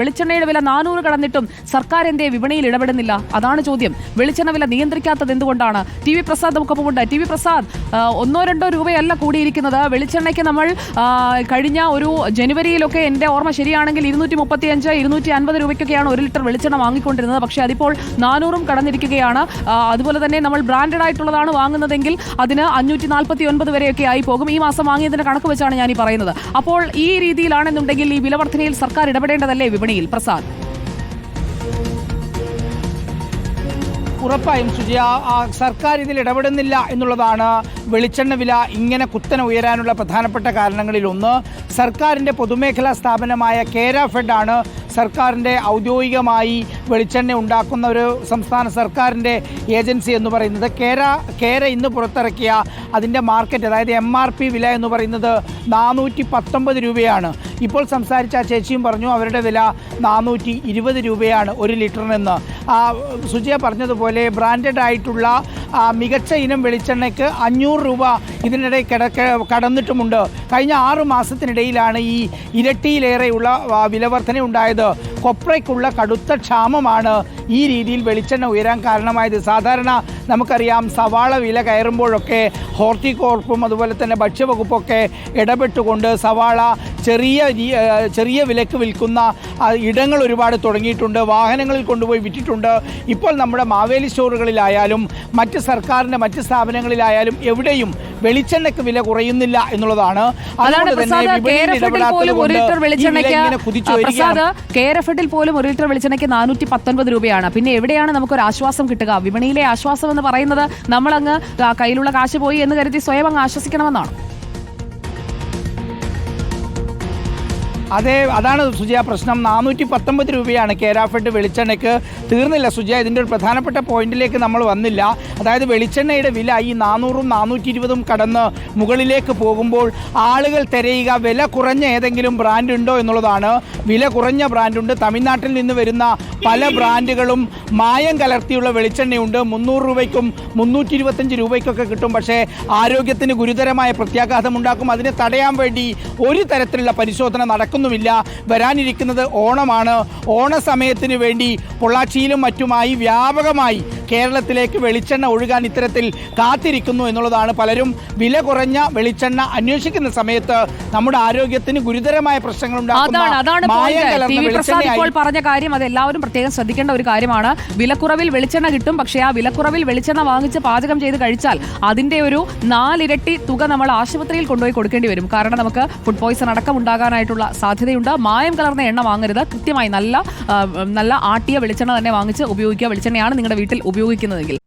വെളിച്ചെണ്ണയുടെ വില 400 കടന്നിട്ടും സർക്കാർ എന്തേ വിപണിയിൽ ഇടപെടുന്നില്ല? അതാണ് ചോദ്യം. വെളിച്ചെണ്ണ വില നിയന്ത്രിക്കാത്തത് എന്തുകൊണ്ടാണ്? ടി വി പ്രസാദ് നമുക്കൊപ്പമുണ്ട്. ടി വി പ്രസാദ്, 1-2 രൂപയല്ല കൂടിയിരിക്കുന്നത്. വെളിച്ചെണ്ണയ്ക്ക് നമ്മൾ കഴിഞ്ഞ ഒരു ജനുവരിയിലൊക്കെ എൻ്റെ ഓർമ്മ ശരിയാണെങ്കിൽ 235, 250 രൂപയ്ക്കൊക്കെയാണ് 1 ലിറ്റർ വെളിച്ചെണ്ണ വാങ്ങിക്കൊണ്ടിരുന്നത്. പക്ഷേ അതിപ്പോൾ 400 കടന്നിരിക്കുകയാണ്. അതുപോലെ തന്നെ നമ്മൾ ബ്രാൻഡഡ് ആയിട്ടുള്ളതാണ് വാങ്ങുന്നതെങ്കിൽ അതിന് 549 വരെയൊക്കെ ആയി പോകും. ഈ മാസം വാങ്ങിയതിന്റെ കണക്ക് വെച്ചാണ് ഞാൻ ഈ പറയുന്നത്. അപ്പോൾ ഈ രീതിയിലാണെന്നുണ്ടെങ്കിൽ ഈ വിലവർദ്ധനയിൽ സർക്കാർ ഇടപെടേണ്ടതല്ലേ വിപണിയിൽ? പ്രസാദ്, ഉറപ്പായും സുജിയ, സർക്കാർ ഇതിൽ ഇടപെടുന്നില്ല എന്നുള്ളതാണ് വെളിച്ചെണ്ണ വില ഇങ്ങനെ കുത്തനെ ഉയരാനുള്ള പ്രധാനപ്പെട്ട കാരണങ്ങളിലൊന്ന്. സർക്കാരിൻ്റെ പൊതുമേഖലാ സ്ഥാപനമായ കേര ഫെഡ് ആണ് സർക്കാരിൻ്റെ ഔദ്യോഗികമായി വെളിച്ചെണ്ണ ഉണ്ടാക്കുന്ന ഒരു സംസ്ഥാന സർക്കാരിൻ്റെ ഏജൻസി എന്ന് പറയുന്നത്. കേര ഇന്ന് പുറത്തിറക്കിയ അതിൻ്റെ മാർക്കറ്റ്, അതായത് MRP വില എന്ന് പറയുന്നത് 419 രൂപയാണ്. ഇപ്പോൾ സംസാരിച്ച ആ ചേച്ചിയും പറഞ്ഞു അവരുടെ വില 420 രൂപയാണ് 1 ലിറ്ററിനെന്ന്. സുജിയ പറഞ്ഞതുപോലെ ബ്രാൻഡഡ് ആയിട്ടുള്ള മികച്ച ഇനം വെളിച്ചെണ്ണയ്ക്ക് 500 രൂപ ഇതിനിടെ കടന്നിട്ടുമുണ്ട്. കഴിഞ്ഞ 6 മാസത്തിനിടയിലാണ് ഈ ഇരട്ടിയിലേറെയുള്ള വിലവർധന ഉണ്ടായത്. കൊപ്രയ്ക്കുള്ള കടുത്ത ക്ഷാമമാണ് ഈ രീതിയിൽ വെളിച്ചെണ്ണ ഉയരാൻ കാരണമായത്. സാധാരണ നമുക്കറിയാം സവാള വില കയറുമ്പോഴൊക്കെ ഹോർട്ടികോർപ്പും അതുപോലെ തന്നെ ഭക്ഷ്യവകുപ്പൊക്കെ ഇടപെട്ടുകൊണ്ട് സവാള ചെറിയ വിലക്ക് വിൽക്കുന്ന ഇടങ്ങൾ ഒരുപാട് തുടങ്ങിയിട്ടുണ്ട്. വാഹനങ്ങളിൽ കൊണ്ടുപോയി വിറ്റിട്ടുണ്ട്. ഇപ്പോൾ നമ്മുടെ മാവേലി സ്റ്റോറുകളിലായാലും മറ്റ് സർക്കാരിൻ്റെ മറ്റ് സ്ഥാപനങ്ങളിലായാലും എവിടെയും വെളിച്ചെണ്ണയ്ക്ക് വില കുറയുന്നില്ല എന്നുള്ളതാണ്. കേരഫെഡിൽ പോലും 1 ലിറ്റർ വെളിച്ചെണ്ണയ്ക്ക് 419 രൂപയാണ്. പിന്നെ എവിടെയാണ് നമുക്കൊരു ആശ്വാസം കിട്ടുക? വിപണിയിലെ ആശ്വാസം എന്ന് പറയുന്നത് നമ്മളങ്ങ് കയ്യിലുള്ള കാശ് പോയി എന്ന് കരുതി സ്വയം അങ്ങ് ആശ്വസിക്കണമെന്നാണ്. അതാണ് സുജിയ പ്രശ്നം. 419 രൂപയാണ് കേരാഫെഡ് വെളിച്ചെണ്ണയ്ക്ക്. തീർന്നില്ല സുജിയ, ഇതിൻ്റെ ഒരു പ്രധാനപ്പെട്ട പോയിന്റിലേക്ക് നമ്മൾ വന്നില്ല. അതായത് വെളിച്ചെണ്ണയുടെ വില ഈ 400-ഉം 420-ഉം കടന്ന് മുകളിലേക്ക് പോകുമ്പോൾ ആളുകൾ തിരയുക വില കുറഞ്ഞ ഏതെങ്കിലും ബ്രാൻഡ് ഉണ്ടോ എന്നുള്ളതാണ്. വില കുറഞ്ഞ ബ്രാൻഡുണ്ട്. തമിഴ്നാട്ടിൽ നിന്ന് വരുന്ന പല ബ്രാൻഡുകളും മായം കലർത്തിയുള്ള വെളിച്ചെണ്ണയുണ്ട്. 300 രൂപയ്ക്കും 325 രൂപയ്ക്കൊക്കെ കിട്ടും. പക്ഷേ ആരോഗ്യത്തിന് ഗുരുതരമായ പ്രത്യാഘാതം ഉണ്ടാക്കും. അതിനെ തടയാൻ വേണ്ടി ഒരു തരത്തിലുള്ള പരിശോധന നടക്കുന്നില്ല. വരാനിരിക്കുന്നത് ഓണമാണ്. ഓണസമയത്തിന് വേണ്ടി പൊള്ളാച്ചിയിലും മറ്റുമായി വ്യാപകമായി കേരളത്തിലേക്ക് വെളിച്ചെണ്ണ ഒഴുകാൻ ഇത്തരത്തിൽ കാത്തിരിക്കുന്നു എന്നുള്ളതാണ്. പലരും വില കുറഞ്ഞ വെളിച്ചെണ്ണ അന്വേഷിക്കുന്ന സമയത്ത് നമ്മുടെ ആരോഗ്യത്തിന് ഗുരുതരമായ പ്രശ്നങ്ങൾ ഇപ്പോൾ പറഞ്ഞ കാര്യം അത് എല്ലാവരും പ്രത്യേകം ശ്രദ്ധിക്കേണ്ട ഒരു കാര്യമാണ്. വിലക്കുറവിൽ വെളിച്ചെണ്ണ കിട്ടും. പക്ഷേ ആ വിലക്കുറവിൽ വെളിച്ചെണ്ണ വാങ്ങിച്ച് പാചകം ചെയ്ത് കഴിച്ചാൽ അതിന്റെ ഒരു 4 ഇരട്ടി തുക നമ്മൾ ആശുപത്രിയിൽ കൊണ്ടുപോയി കൊടുക്കേണ്ടി വരും. കാരണം നമുക്ക് ഫുഡ് പോയ്സൺ അടക്കം ഉണ്ടാകാനായിട്ടുള്ള സാധ്യതയുണ്ട്. മായം കലർന്ന എണ്ണ വാങ്ങരുത്. കൃത്യമായി നല്ല ആട്ടിയ വെളിച്ചെണ്ണ തന്നെ വാങ്ങിച്ച് ഉപയോഗിക്കുക. വെളിച്ചെണ്ണയാണ് നിങ്ങളുടെ വീട്ടിൽ ഉപയോഗിക്കുന്നതെങ്കിൽ.